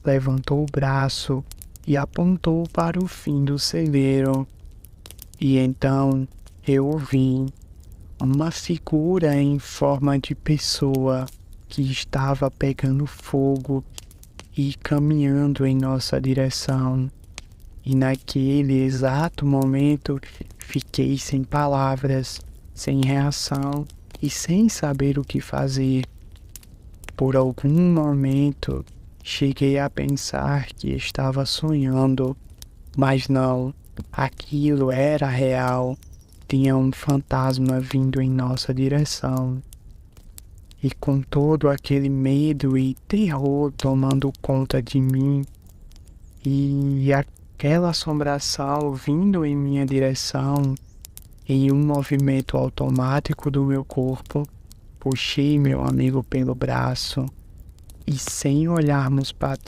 levantou o braço e apontou para o fim do celeiro. E então eu vi uma figura em forma de pessoa que estava pegando fogo e caminhando em nossa direção. E naquele exato momento fiquei sem palavras, sem reação e sem saber o que fazer. Por algum momento cheguei a pensar que estava sonhando, mas não, aquilo era real. Tinha um fantasma vindo em nossa direção. E com todo aquele medo e terror tomando conta de mim, e aquela assombração vindo em minha direção, em um movimento automático do meu corpo, puxei meu amigo pelo braço e, sem olharmos para